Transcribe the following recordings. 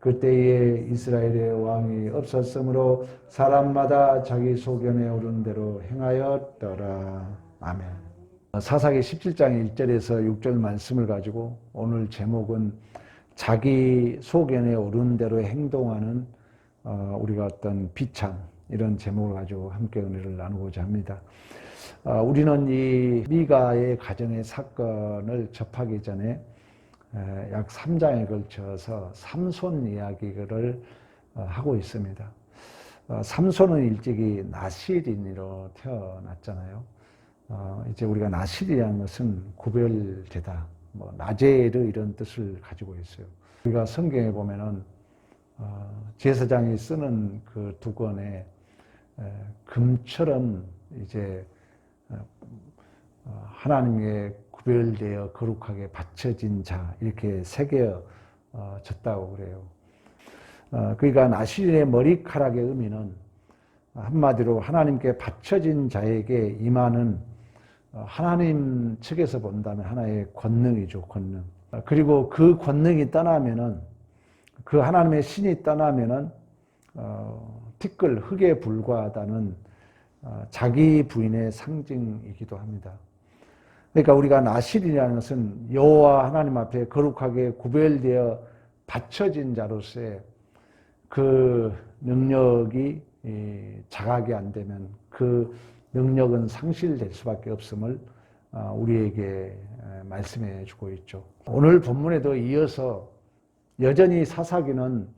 그때에 이스라엘의 왕이 없었으므로 사람마다 자기 소견에 오른 대로 행하였더라. 아멘. 사사기 17장 1절에서 6절 말씀을 가지고 오늘 제목은 자기 소견에 오른 대로 행동하는 우리가 어떤 비참, 이런 제목을 가지고 함께 은혜를 나누고자 합니다. 우리는 이 미가의 가정의 사건을 접하기 전에 약 3장에 걸쳐서 삼손 이야기를 하고 있습니다. 삼손은 일찍이 나실인으로 태어났잖아요. 이제 우리가 나실이라는 것은 구별되다, 나제르 이런 뜻을 가지고 있어요. 우리가 성경에 보면은 제사장이 쓰는 그 두 권에 금처럼 이제 하나님께 구별되어 거룩하게 바쳐진 자, 이렇게 새겨졌다고 그래요. 그러니까 나실인의 머리카락의 의미는 한마디로 하나님께 바쳐진 자에게 임하는 하나님 측에서 본다면 하나의 권능이죠, 권능. 그리고 그 권능이 떠나면은, 그 하나님의 신이 떠나면은 티끌, 흙에 불과하다는 자기 부인의 상징이기도 합니다. 그러니까 우리가 나실이라는 것은 여호와 하나님 앞에 거룩하게 구별되어 바쳐진 자로서의 그 능력이 자각이 안 되면 그 능력은 상실될 수밖에 없음을 우리에게 말씀해 주고 있죠. 오늘 본문에도 이어서 여전히 사사기는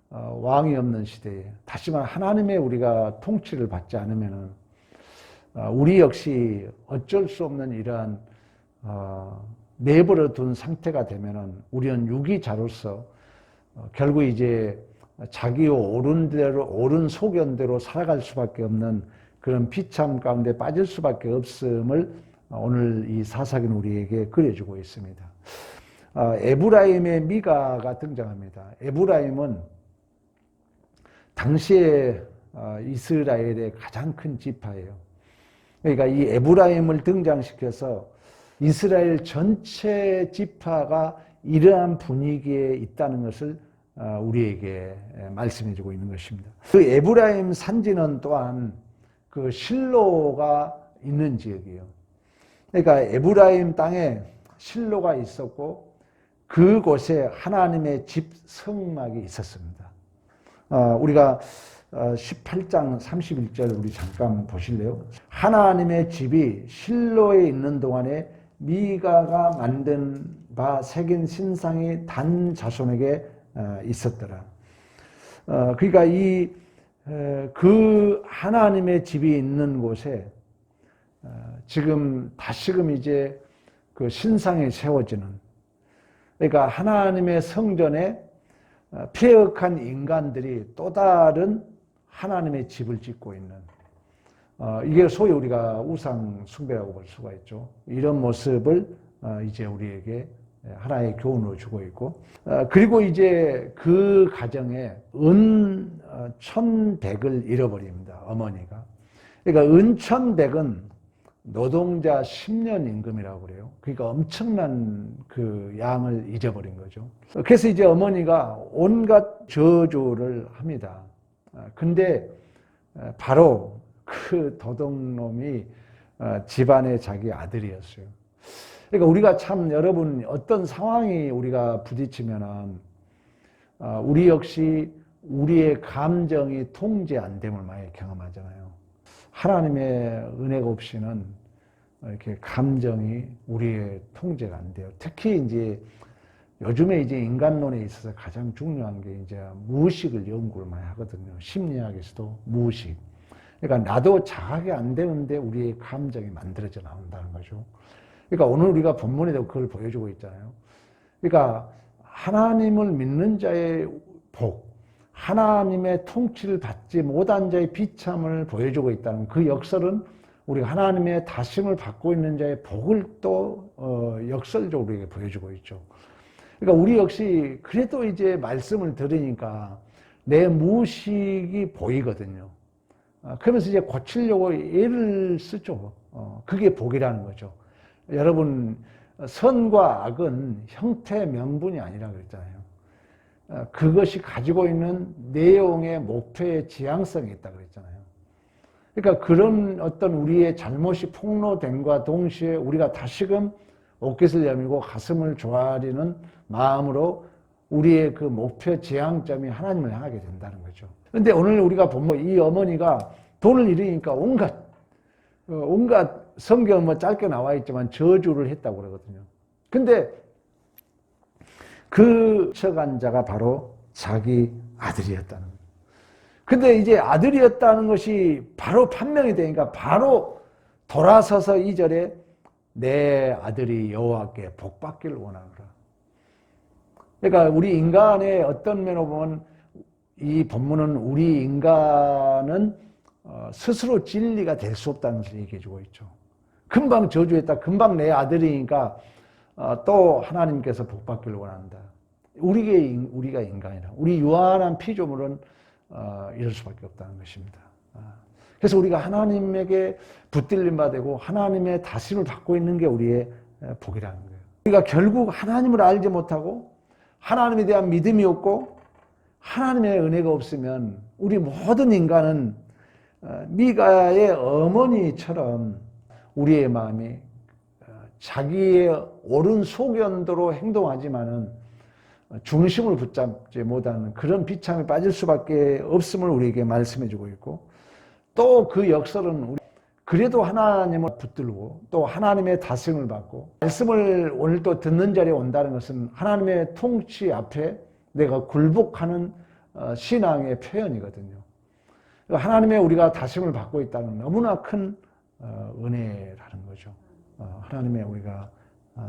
왕이 없는 시대에 다시 말해 하나님의 우리가 통치를 받지 않으면은 우리 역시 어쩔 수 없는 이러한 내버려 둔 상태가 되면은 우리는 유기자로서 결국 이제 자기 옳은 대로, 옳은 소견대로 살아갈 수밖에 없는 그런 비참 가운데 빠질 수밖에 없음을 오늘 이 사사기는 우리에게 그려주고 있습니다. 에브라임의 미가가 등장합니다. 에브라임은 당시에 이스라엘의 가장 큰 지파예요. 그러니까 이 에브라임을 등장시켜서 이스라엘 전체 지파가 이러한 분위기에 있다는 것을 우리에게 말씀해주고 있는 것입니다. 그 에브라임 산지는 또한 그 실로가 있는 지역이에요. 그러니까 에브라임 땅에 실로가 있었고 그곳에 하나님의 집 성막이 있었습니다. 우리가 18장 31절 우리 잠깐 보실래요? 하나님의 집이 실로에 있는 동안에 미가가 만든 바 새긴 신상이 단 자손에게 있었더라. 그러니까 그 하나님의 집이 있는 곳에 지금 다시금 이제 그 신상이 세워지는, 그러니까 하나님의 성전에 폐역한 인간들이 또 다른 하나님의 집을 짓고 있는, 이게 소위 우리가 우상 숭배라고 볼 수가 있죠. 이런 모습을 이제 우리에게 하나의 교훈을 주고 있고, 그리고 이제 그 가정에 은 1,100을 잃어버립니다, 어머니가. 그러니까 은 1,100은 노동자 10년 임금이라고 그래요. 그러니까 엄청난 그 양을 잊어버린 거죠. 그래서 이제 어머니가 온갖 저주를 합니다. 근데 바로 그 도둑놈이 집안의 자기 아들이었어요. 그러니까 우리가 참 여러분 어떤 상황이 우리가 부딪히면은 우리 역시 우리의 감정이 통제 안 됨을 많이 경험하잖아요. 하나님의 은혜가 없이는 이렇게 감정이 우리의 통제가 안 돼요. 특히 이제 요즘에 이제 인간론에 있어서 가장 중요한 게 이제 무의식을 연구를 많이 하거든요. 심리학에서도 무의식. 그러니까 나도 자각이 안 되는데 우리의 감정이 만들어져 나온다는 거죠. 그러니까 오늘 우리가 본문에도 그걸 보여주고 있잖아요. 그러니까 하나님을 믿는 자의 복, 하나님의 통치를 받지 못한 자의 비참을 보여주고 있다는 그 역설은 우리가 하나님의 다심을 받고 있는 자의 복을 또 역설적으로 우리에게 보여주고 있죠. 그러니까 우리 역시 그래도 이제 말씀을 들으니까 내 무의식이 보이거든요. 그러면서 이제 고치려고 애를 쓰죠. 그게 복이라는 거죠. 여러분, 선과 악은 형태 명분이 아니라 그랬잖아요. 그것이 가지고 있는 내용의 목표의 지향성이 있다 그랬잖아요. 그러니까 그런 어떤 우리의 잘못이 폭로됨과 동시에 우리가 다시금 옷깃을 여미고 가슴을 조아리는 마음으로 우리의 그 목표 지향점이 하나님을 향하게 된다는 거죠. 그런데 오늘 우리가 보면 이 어머니가 돈을 잃으니까 온갖 성경은 뭐 짧게 나와 있지만 저주를 했다고 그러거든요. 근데 그 처간 자가 바로 자기 아들이었다는 거예요. 근데 이제 아들이었다는 것이 바로 판명이 되니까 바로 돌아서서 2절에 내 아들이 여호와께 복받기를 원하노라. 그러니까 우리 인간의 어떤 면으로 보면 이 본문은 우리 인간은 스스로 진리가 될 수 없다는 것을 얘기해 주고 있죠. 금방 저주했다. 금방 내 아들이니까 또 하나님께서 복받기를 원한다. 우리가 인간이라. 우리 유한한 피조물은 이럴 수밖에 없다는 것입니다. 그래서 우리가 하나님에게 붙들림 받고 하나님의 다짐을 받고 있는 게 우리의 복이라는 거예요. 우리가 결국 하나님을 알지 못하고 하나님에 대한 믿음이 없고 하나님의 은혜가 없으면 우리 모든 인간은 미가의 어머니처럼 우리의 마음이 자기의 옳은 소견대로 행동하지만은 중심을 붙잡지 못하는 그런 비참에 빠질 수밖에 없음을 우리에게 말씀해 주고 있고, 또 그 역설은 그래도 하나님을 붙들고 또 하나님의 다스림을 받고 말씀을 오늘 또 듣는 자리에 온다는 것은 하나님의 통치 앞에 내가 굴복하는 신앙의 표현이거든요. 하나님의 우리가 다스림을 받고 있다는 너무나 큰 은혜라는 거죠. 하나님의 우리가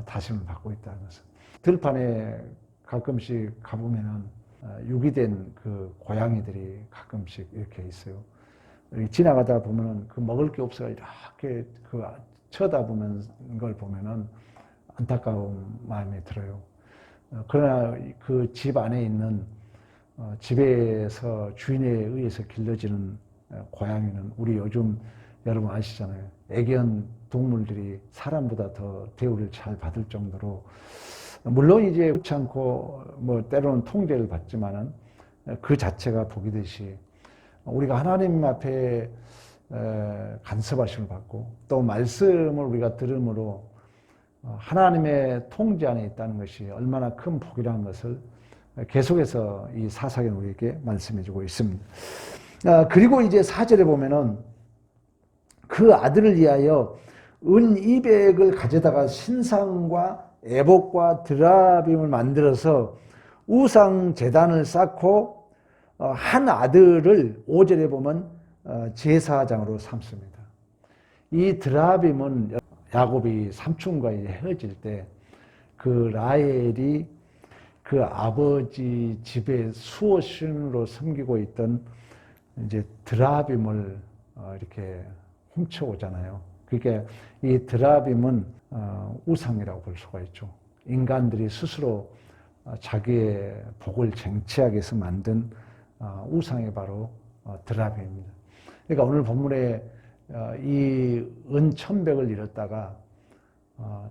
다스림을 받고 있다는 것은. 들판에 가끔씩 가보면은 유기된 그 고양이들이 가끔씩 이렇게 있어요. 지나가다 보면은 그 먹을 게 없어서 이렇게 그 쳐다보는 걸 보면은 안타까운 마음이 들어요. 그러나 그 집 안에 있는 집에서 주인에 의해서 길러지는 고양이는 우리 요즘 여러분 아시잖아요. 애견 동물들이 사람보다 더 대우를 잘 받을 정도로, 물론 이제 그렇지 않고 뭐 때로는 통제를 받지만은 그 자체가 복이듯이 우리가 하나님 앞에 간섭하심을 받고 또 말씀을 우리가 들음으로 하나님의 통제 안에 있다는 것이 얼마나 큰 복이라는 것을 계속해서 이 사사기는 우리에게 말씀해 주고 있습니다. 그리고 이제 4절에 보면은 그 아들을 위하여 은 200을 가져다가 신상과 애복과 드라빔을 만들어서 우상 제단을 쌓고 한 아들을 5절에 보면 제사장으로 삼습니다. 이 드라빔은 야곱이 삼촌과 헤어질 때 그 라헬이 그 아버지 집의 수호신으로 섬기고 있던 이제 드라빔을 이렇게 훔쳐오잖아요. 그러니까 이 드라빔은 우상이라고 볼 수가 있죠. 인간들이 스스로 자기의 복을 쟁취하기 위해서 만든 우상이 바로 드라빔입니다. 그러니까 오늘 본문에 이 은 1,100을 잃었다가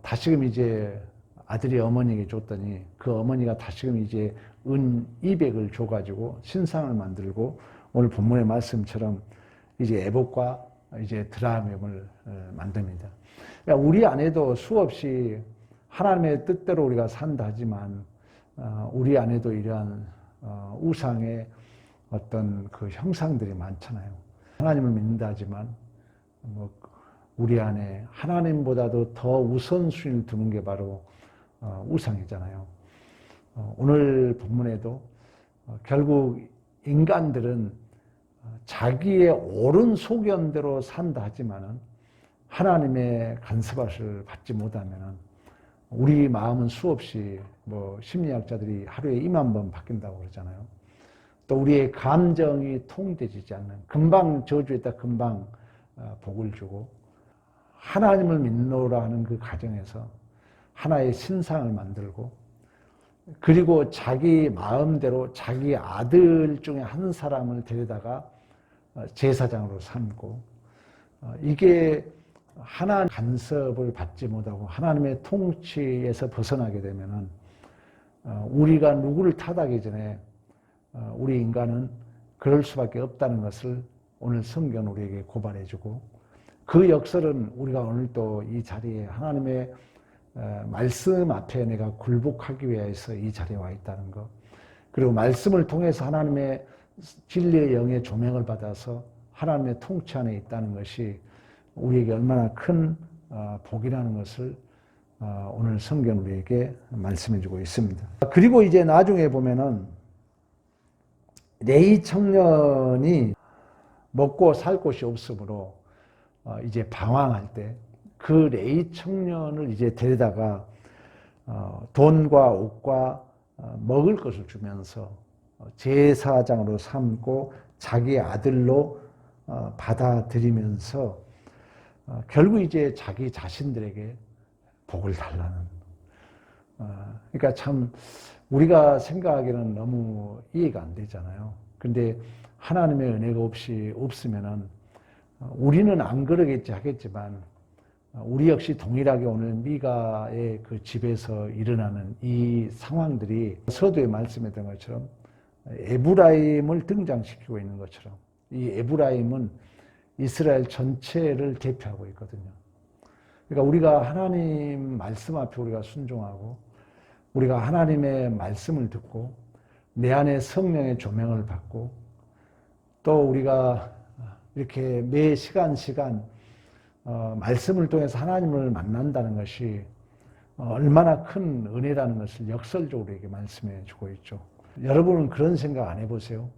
다시금 이제 아들이 어머니에게 줬더니 그 어머니가 다시금 이제 은 200을 줘가지고 신상을 만들고 오늘 본문의 말씀처럼 이제 애복과 이제 드라빔을 만듭니다. 그러니까 우리 안에도 수없이 하나님의 뜻대로 우리가 산다 하지만 우리 안에도 이러한 우상의 어떤 그 형상들이 많잖아요. 하나님을 믿는다 하지만 뭐 우리 안에 하나님보다도 더 우선순위를 두는 게 바로 우상이잖아요. 오늘 본문에도 결국 인간들은 자기의 옳은 소견대로 산다 하지만은 하나님의 간섭을 받지 못하면은 우리 마음은 수없이 뭐 심리학자들이 하루에 2만 번 바뀐다고 그러잖아요. 또 우리의 감정이 통제되지 않는, 금방 저주했다 금방 복을 주고, 하나님을 믿노라 하는 그 가정에서 하나의 신상을 만들고, 그리고 자기 마음대로 자기 아들 중에 한 사람을 데려다가 제사장으로 삼고, 이게 하나님 간섭을 받지 못하고 하나님의 통치에서 벗어나게 되면은 우리가 누구를 탓하기 전에 우리 인간은 그럴 수밖에 없다는 것을 오늘 성경은 우리에게 고발해주고, 그 역설은 우리가 오늘 또 이 자리에 하나님의 말씀 앞에 내가 굴복하기 위해서 이 자리에 와 있다는 것, 그리고 말씀을 통해서 하나님의 진리의 영의 조명을 받아서 하나님의 통치 안에 있다는 것이 우리에게 얼마나 큰 복이라는 것을 오늘 성경 우리에게 말씀해 주고 있습니다. 그리고 이제 나중에 보면은 레위 청년이 먹고 살 곳이 없으므로 이제 방황할 때 그 레위 청년을 이제 데려다가 돈과 옷과 먹을 것을 주면서 제사장으로 삼고 자기 아들로 받아들이면서 결국 이제 자기 자신들에게 복을 달라는, 그러니까 참 우리가 생각하기에는 너무 이해가 안 되잖아요. 근데 하나님의 은혜가 없으면은 우리는 안 그러겠지 하겠지만 우리 역시 동일하게 오늘 미가의 그 집에서 일어나는 이 상황들이 서두에 말씀했던 것처럼 에브라임을 등장시키고 있는 것처럼, 이 에브라임은 이스라엘 전체를 대표하고 있거든요. 그러니까 우리가 하나님 말씀 앞에 우리가 순종하고 우리가 하나님의 말씀을 듣고 내 안에 성령의 조명을 받고 또 우리가 이렇게 매 시간 말씀을 통해서 하나님을 만난다는 것이 얼마나 큰 은혜라는 것을 역설적으로 이렇게 말씀해 주고 있죠. 여러분은 그런 생각 안 해보세요?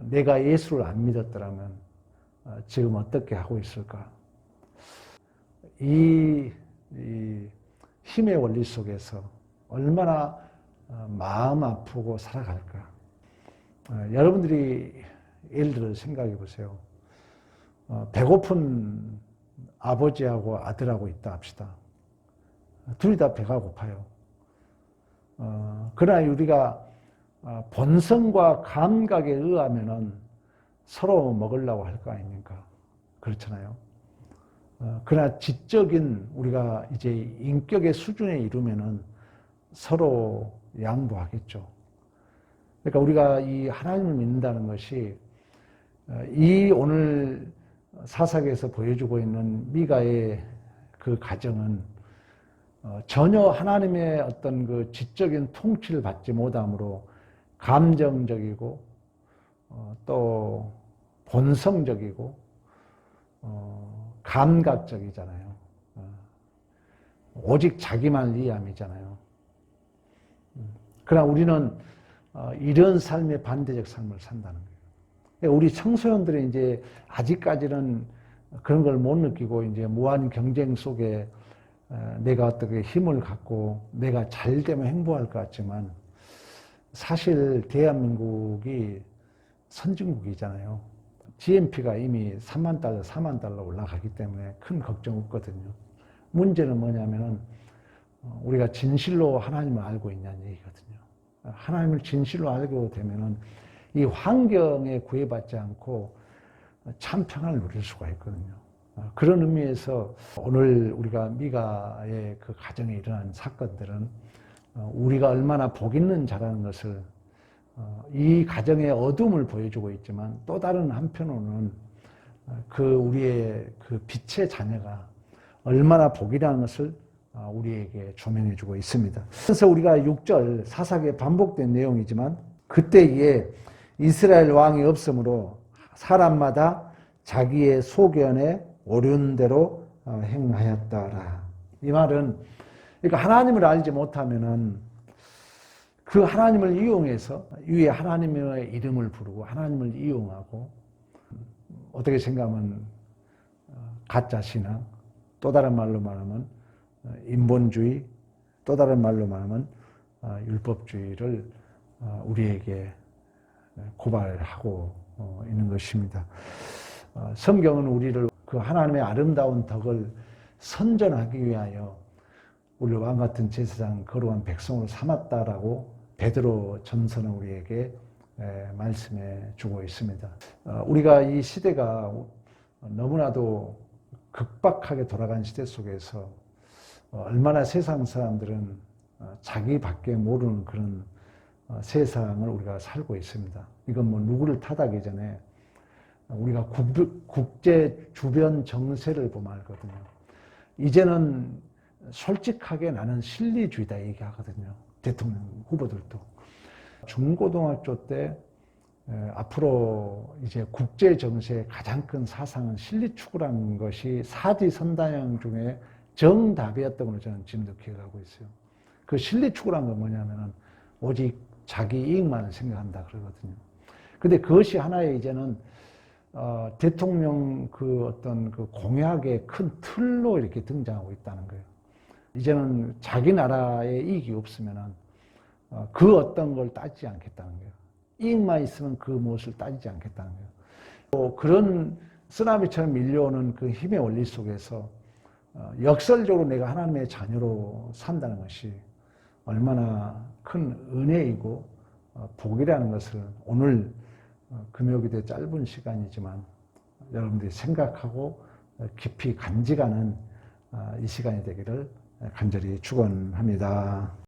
내가 예수를 안 믿었더라면 지금 어떻게 하고 있을까? 이 힘의 원리 속에서 얼마나 마음 아프고 살아갈까? 여러분들이 예를 들어 생각해 보세요. 배고픈 아버지하고 아들하고 있다 합시다. 둘이 다 배가 고파요. 그러나 우리가 본성과 감각에 의하면은 서로 먹으려고 할 거 아닙니까? 그렇잖아요. 그러나 지적인 우리가 이제 인격의 수준에 이르면은 서로 양보하겠죠. 그러니까 우리가 이 하나님을 믿는다는 것이 이 오늘 사사기에서 보여주고 있는 미가의 그 가정은 전혀 하나님의 어떤 그 지적인 통치를 받지 못함으로 감정적이고 또 본성적이고 감각적이잖아요. 오직 자기만 이해함이잖아요. 그러나 우리는 이런 삶의 반대적 삶을 산다는 거예요. 우리 청소년들이 이제 아직까지는 그런 걸 못 느끼고 이제 무한 경쟁 속에 내가 어떻게 힘을 갖고 내가 잘 되면 행복할 것 같지만 사실 대한민국이 선진국이잖아요. GNP가 이미 3만 달러, 4만 달러 올라가기 때문에 큰 걱정 없거든요. 문제는 뭐냐면은 우리가 진실로 하나님을 알고 있냐는 얘기거든요. 하나님을 진실로 알게 되면은 이 환경에 구애받지 않고 참 평안을 누릴 수가 있거든요. 그런 의미에서 오늘 우리가 미가의 그 가정에 일어난 사건들은 우리가 얼마나 복 있는 자라는 것을 이 가정의 어둠을 보여주고 있지만 또 다른 한편으로는 그 우리의 그 빛의 자녀가 얼마나 복이라는 것을 우리에게 조명해 주고 있습니다. 그래서 우리가 6절 사사기에 반복된 내용이지만 그때에 이스라엘 왕이 없으므로 사람마다 자기의 소견에 오른 대로 행하였더라. 이 말은 그러니까 하나님을 알지 못하면은 그 하나님을 이용해서 위에 하나님의 이름을 부르고 하나님을 이용하고 어떻게 생각하면 가짜신앙, 또 다른 말로 말하면 인본주의, 또 다른 말로 말하면 율법주의를 우리에게 고발하고 있는 것입니다. 성경은 우리를 그 하나님의 아름다운 덕을 선전하기 위하여 우리를 왕같은 제사장 거룩한 백성으로 삼았다라고 베드로 전서는 우리에게 말씀해 주고 있습니다. 우리가 이 시대가 너무나도 급박하게 돌아간 시대 속에서 얼마나 세상 사람들은 자기밖에 모르는 그런 세상을 우리가 살고 있습니다. 이건 뭐 누구를 탓하기 전에 우리가 국제 주변 정세를 보면 알거든요. 이제는 솔직하게 나는 실리주의다 얘기하거든요. 대통령 후보들도. 중고등학교 때 앞으로 이제 국제 정세의 가장 큰 사상은 실리 추구라는 것이 사지선다형 중에 정답이었던 걸로 저는 지금도 기억하고 있어요. 그 실리 추구라는 건 뭐냐면은 오직 자기 이익만 생각한다 그러거든요. 근데 그것이 하나의 이제는 대통령 그 어떤 그 공약의 큰 틀로 이렇게 등장하고 있다는 거예요. 이제는 자기 나라에 이익이 없으면은 그 어떤 걸 따지지 않겠다는 거예요. 이익만 있으면 그 무엇을 따지지 않겠다는 거예요. 또 그런 쓰나미처럼 밀려오는 그 힘의 원리 속에서 역설적으로 내가 하나님의 자녀로 산다는 것이 얼마나 큰 은혜이고 복이라는 것을 오늘 금요기도의 짧은 시간이지만 여러분들이 생각하고 깊이 간직하는 이 시간이 되기를 간절히 축원합니다.